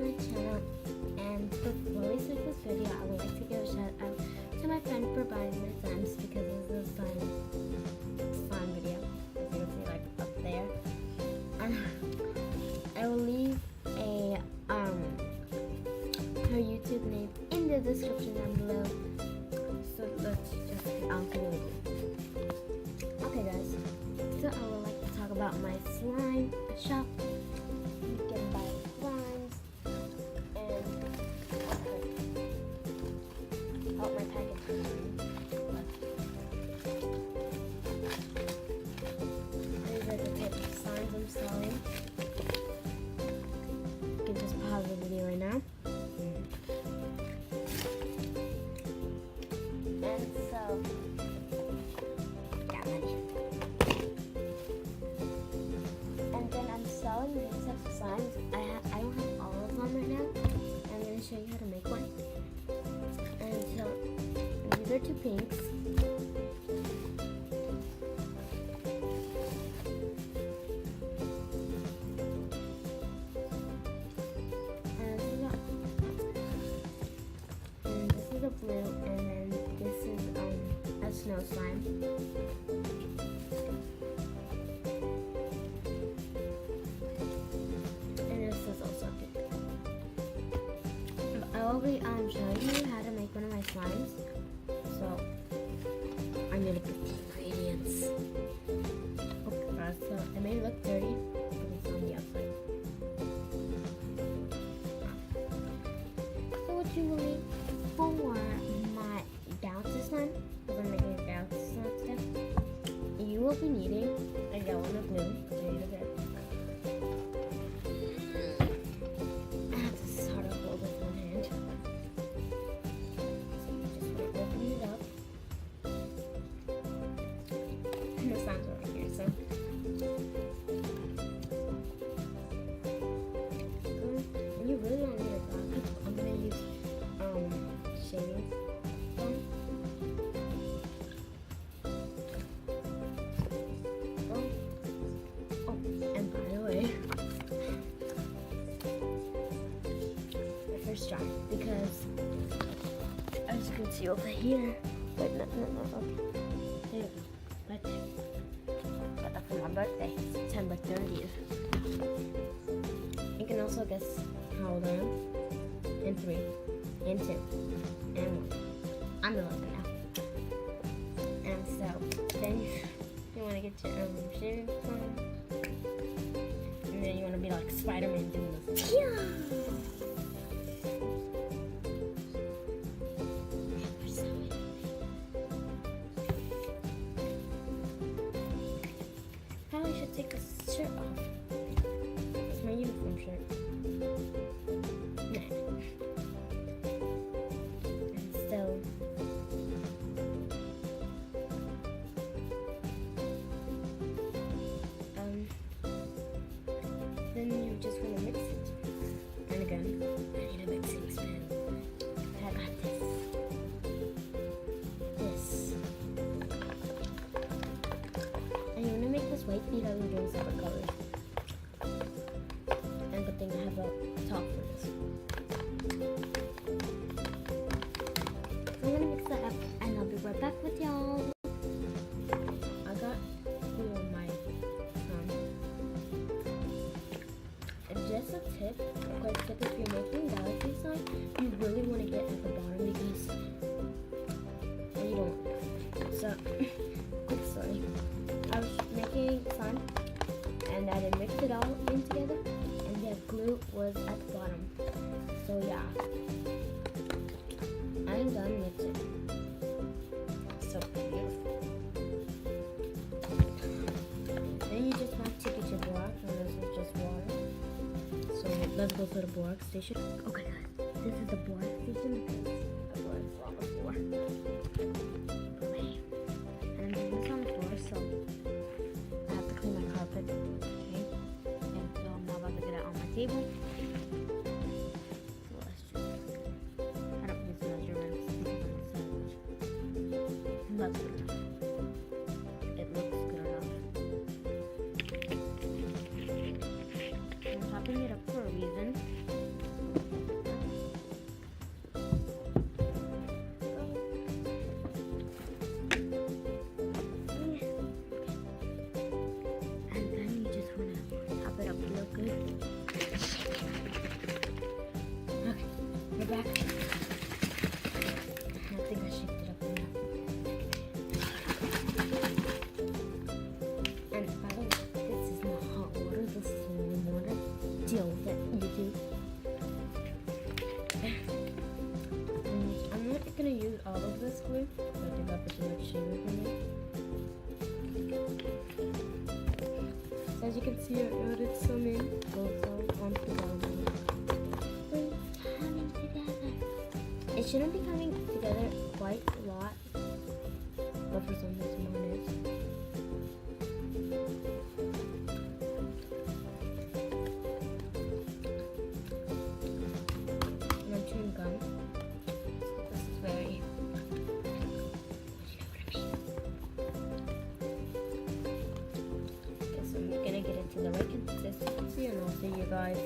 my channel, and before we start this video, I would like to give a shout out to my friend for buying my slimes because this is a slime video. As you can see, like up there. I will leave a her YouTube name in the description down below. So let's just get on to the video. Okay, guys. So I would like to talk about my slime shop. You can buy slimes and out my package. These are the type of slimes I'm selling. You can just pause the video right now. And so, got money. And then I'm selling these types of slimes. I don't have all of them right now. I'm going to show you how to make one. And so these are two pinks. And this is a blue, and then this is a snow slime. I will be showing you how to make one of my slimes. So I'm gonna put the ingredients. Okay, so it may look dirty, but it's on the outside. So what you will need for my galaxy slime, we're making a galaxy slime today. You will be needing a yellow and a blue. There you go. And you really don't need a glass. I'm gonna use shaving foam. Oh, and by the way, my first try, because as you can see over here, wait, no, okay. There you go, right there. Got that for my birthday, September 30th. You can also guess how old I am. And 3, and 2, and 1. I'm 11 now. And so, then you want to get your shaving foam. And then you want to be like Spider-Man doing this. Yeah! Probably should take this shirt off. It's my uniform shirt. Nah. And so, then you just want to mix it. And again, I need a mixing spoon. I got this. And you want to make this white because we're doing separate colors. And good thing I have a top for this. So I'm gonna mix that up and I'll be right back with y'all. I got glue on my and just a tip, a quick tip, if you're making galaxy slime, you really want to get at the bottom because you don't. So quick story. I was making slime and I didn't mix it all in together, and the glue was at the bottom. So yeah, I'm done mixing. So beautiful. Then you just want to get your borax, and this is just water. So let's go for the borax station. Okay guys, this is the borax station because I was on the floor. And I'm doing this on the floor, so I have to clean my carpet. Okay, and so I'm now about to get it on my table. So let's just, I don't use measurements. Let's do it. It looks good enough. I'm topping it up for a reason. deal with it, YouTube. I'm not gonna use all of this glue, so I think I'll put too much sugar in it. So as you can see, I added some in, also onto the bottom. It's coming together. It shouldn't be coming together quite a lot, but for some reason it is. And I'm chewing gum. This is very, okay, so I'm gonna get it to the right consistency, and I'll see you guys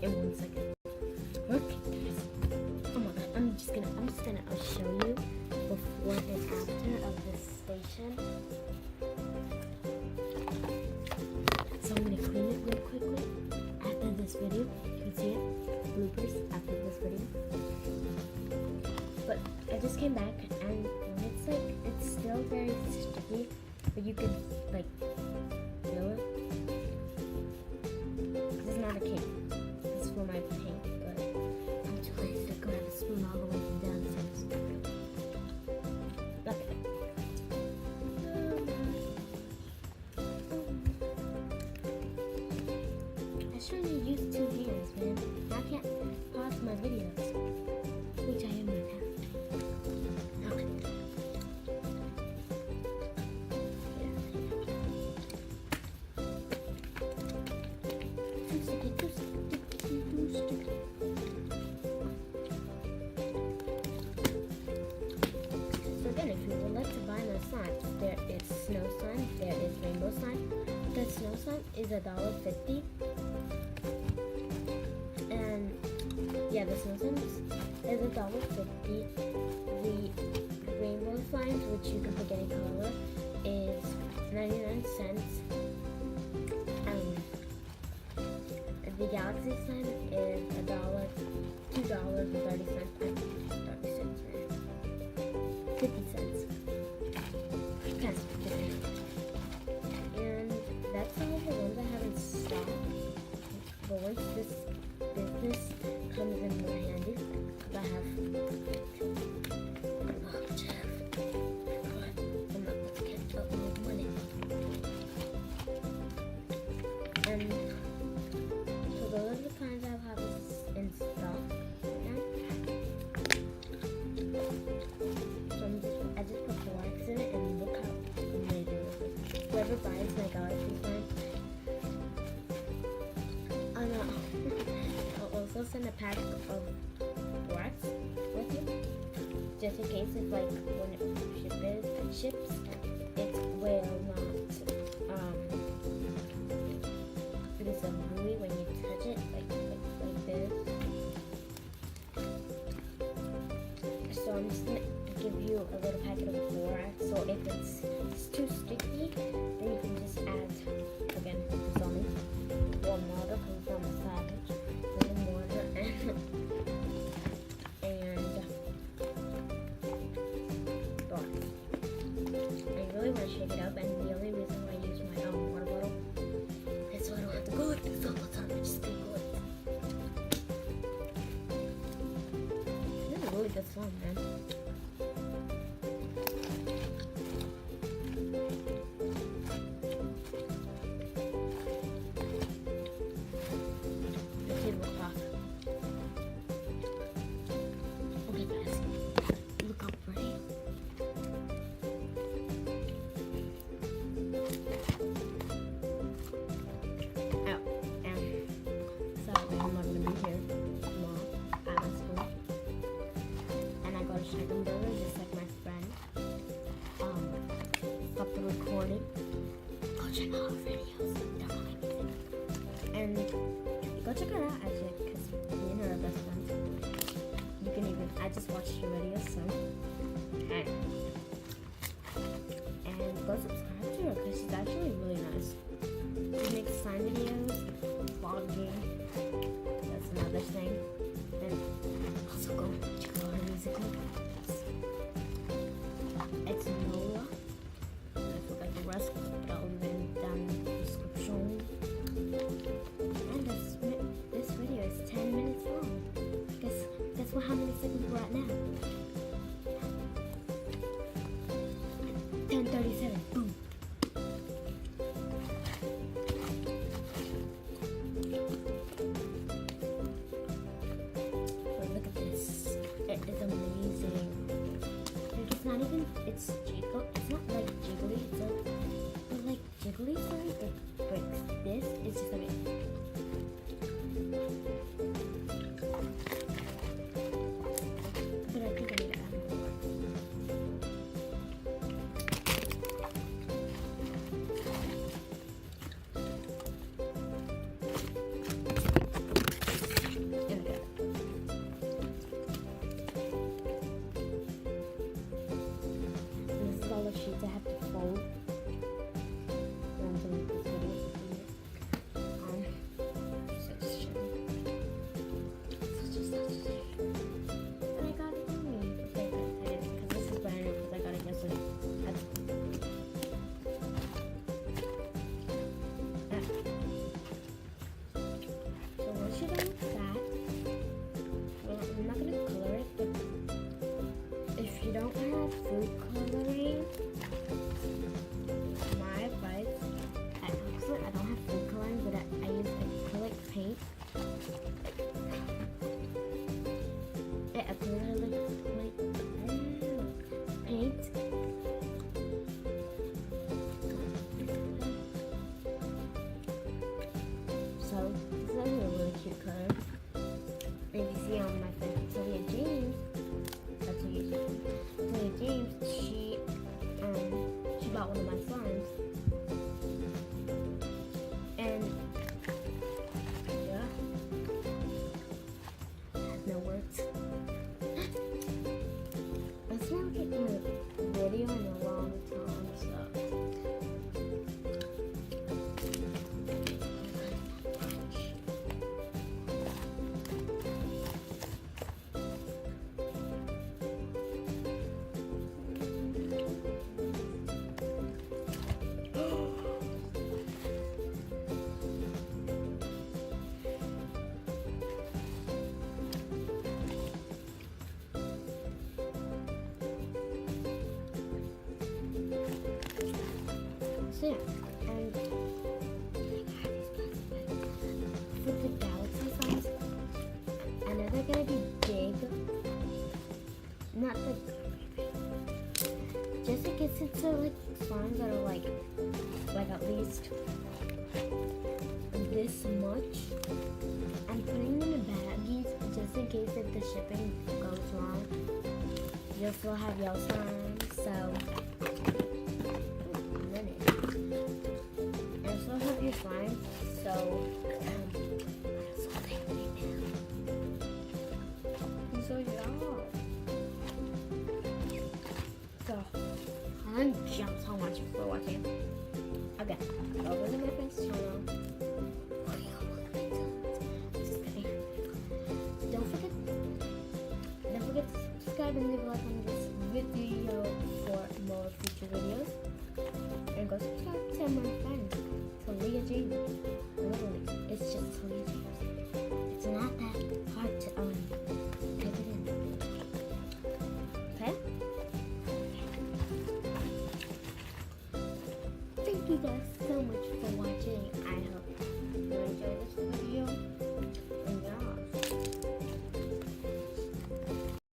in 1 second. Okay. Oh my god, I'll show you before and after of this station. So I'm gonna clean it real quickly after this video. You can see it, bloopers after this video. But I just came back, and it's still very sticky, but you can like feel it. This is not a cake. This is for my paint, but I'm too lazy to grab a spoon all the way from downstairs. Okay. I shouldn't use 2 hands, man. I can't pause my videos, which I am right now. Okay. Too sticky. So again, if you would like to buy my slime, there is snow slime, there is rainbow slime. The snow slime is $1.50. And yeah, the snow slime is $1.50. The rainbow slimes, which you can pick any color, is 99 cents. The galaxy slime is $1, $2.30, 50 cents. That's different. And that's all the ones I have in stock. But once this business comes in more handy, because I have I'm not going to catch up with money. And so those are the kinds I have in stock right now. So I just put the wax in it, and look how amazing this is. Whoever buys my galaxy slime, I'll also send a pack of wax with you, just in case if like when it ships, it will not it is a gooey when you touch it, like this. So I'm just gonna give you a little packet of borax. So if it's too sticky, then you can just add again some warm water, because I'm a savage. Warm water and borax. I really want to shake it up, and the only reason why I use my water bottle is so I don't have to go like this all the time. I just go like this. This is a really good song, man. Okay, guys, look how pretty. Sadly, I'm not gonna be here tomorrow at my school, and I got a second brother, just like my friend. Stop the recording. Go check out our videos. They're really amazing. And go check her out, actually, because me and her are best friends. You can even, I just watched your videos, so. And go subscribe to her, because she's actually really nice. She makes slime videos, vlogging, that's another thing. And also go check out her musical. It's Nola. I forgot the rest, but I'll leave it down in the description. And that's how many seconds we're at now. 10:37. Boom. But look at this. It is amazing. Like it's not even. It's jiggle. It's not like jiggly. It's like jiggly slime. It breaks. This is just like. But I think I need to add more. There we go. And this is all the sheets I have to fold. Don't have food coloring. My advice, actually I don't have food coloring, but I use acrylic paint. Acrylic paint. So this is a really cute color. And you see on my friend Victoria James. That's what you do. Victoria James, she bought one of my slimes. And yeah. No words. It's not getting a video in a long time, so yeah, and for the galaxy slimes, I know they're gonna be big. Not the just in case it's like slimes that are like at least this much. I'm putting them in baggies just in case if the shipping goes wrong. You'll still have your slimes, so. Your slime, so thank you so much for watching. Okay, over to my friend's channel. Just kidding. Don't forget to subscribe and leave a like on this video for more future videos. And go subscribe to my friend, Talia James. Literally, it's just Talia James. It's not that hard to type it in. Okay? Thank you guys so much for watching. I hope you enjoyed this video.